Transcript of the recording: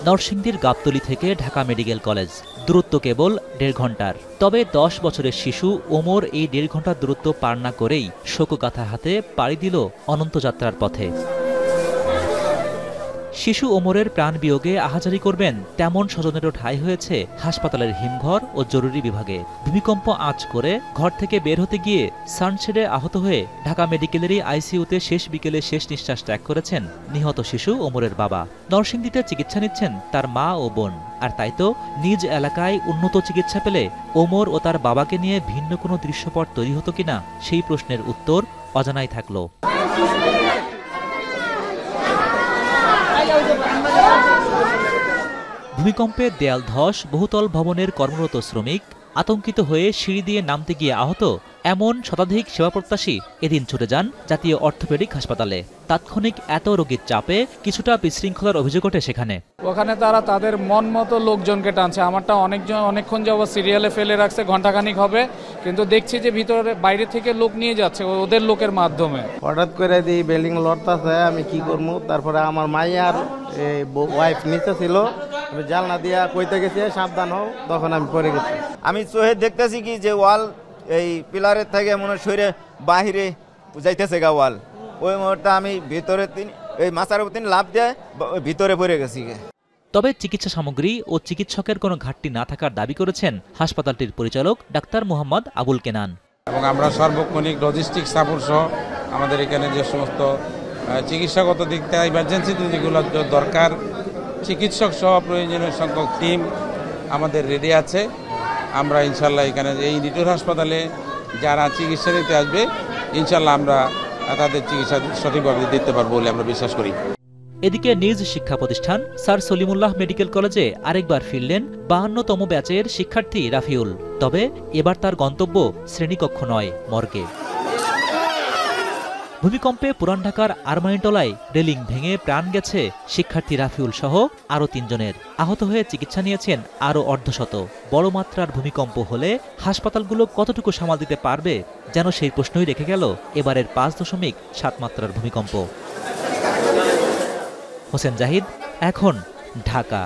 নরসিংদীর গাবতলী থেকে Dhaka medical college, দূরত্ব কেবল 1.5 ঘন্টার। তবে 10 বছরের শিশু ওমর এই 1.5 ঘন্টার দূরত্ব পার না করেই শোকগাথা হাতে পাড়ি দিল অনন্ত যাত্রার পথে। শিশু ওমরের প্রাণ বিয়োগে আহাজারি করবেন তেমন স্বজনেরও ঠাঁই হয়েছে হাসপাতালের হিমঘর ও জরুরি বিভাগে। ভূমিকম্প আঁচ করে ঘর থেকে বের হতে গিয়ে সানশেডে আহত হয়ে ঢাকা মেডিকেলেরই আইসিইউতে শেষ বিকেলে শেষ নিঃশ্বাস ত্যাগ করেছেন নিহত শিশু ওমরের বাবা। নরসিংদীতে চিকিৎসা নিচ্ছেন তার মা ও বোন। আর তাই তো নিজ এলাকায় উন্নত চিকিৎসা পেলে ওমর ও তার বাবাকে নিয়ে ভিন্ন কোনো দৃশ্যপট তৈরি হতো কিনা সেই প্রশ্নের উত্তর অজানাই থাকলো। ভূমিকম্পে দেয়াল ধস, বহুতল ভবনের কর্মরত শ্রমিক আতঙ্কিত হয়ে সিঁড়ি দিয়ে নামতে গিয়ে আহত এমন শতাধিক সেবাপ্রত্যাশী এদিন ছুটে যান জাতীয় অর্থোপেডিক হাসপাতালে। তাৎক্ষণিক এত রোগীর চাপে কিছুটা বিশৃঙ্খলার অভিযোগ ওঠে সেখানে। ওখানে তারা তাদের মন মতো লোকজনকে টানছে। আমারটা অনেকক্ষণ যাবত সিরিয়ালে ফেলে রাখছে, ঘন্টাখানিক হবে, কিন্তু দেখছি যে ভিতরে বাইরে থেকে লোক নিয়ে যাচ্ছে ওদের লোকের মাধ্যমে। হঠাৎ করে দিই বিল্ডিং লড়তাছে, আমি কি করবো। তারপরে আমার মাইয়ার ওয়াইফ নিচে ছিল, জালনা দিয়া কইতে গেছে সাবধান হও, তখন আমি পড়ে গেছি। আমি চোখে দেখতেছি কি যে ওয়াল এই পিলারের থেকে মনে শরীরে বাহিরে যাইতেছে গা ওয়াল। ওই মুহূর্তে আমি ভিতরে এই মাথার উপর লাফ দিয়ে ভিতরে পড়ে গেছি। তবে চিকিৎসা সামগ্রী ও চিকিৎসকের কোনো ঘাটতি না থাকার দাবি করেছেন হাসপাতালটির পরিচালক ডাক্তার মোহাম্মদ আবুল কেনান। এবং আমরা সার্বক্ষণিক লজিস্টিক সাপোর্ট সহ আমাদের এখানে যে সমস্ত চিকিৎসাগত দিক থেকে ইমার্জেন্সিতে যেগুলো দরকার, চিকিৎসক সহ প্রয়োজনীয় সংখ্যক টিম আমাদের রেডি আছে। আমরা ইনশাল্লাহ এখানে এই নিটোর হাসপাতালে যারা চিকিৎসা নিতে আসবে ইনশাল্লাহ আমরা তাদের চিকিৎসা সঠিকভাবে দিতে পারবো বলে আমরা বিশ্বাস করি। এদিকে নিজ শিক্ষা প্রতিষ্ঠান স্যার সলিমুল্লাহ মেডিকেল কলেজে আরেকবার ফিরলেন 52তম ব্যাচের শিক্ষার্থী রাফিউল। তবে এবার তার গন্তব্য শ্রেণীকক্ষ নয়, মর্গে। ভূমিকম্পে পুরান ঢাকার আরমানিটোলায় রেলিং ভেঙে প্রাণ গেছে শিক্ষার্থী রাফিউল সহ আরও 3 জনের। আহত হয়ে চিকিৎসা নিয়েছেন আরও অর্ধশত। বড় মাত্রার ভূমিকম্প হলে হাসপাতালগুলো কতটুকু সামাল দিতে পারবে, যেন সেই প্রশ্নই রেখে গেল এবারের 5.7 মাত্রার ভূমিকম্প। হোসেন জাহিদ, এখন, ঢাকা।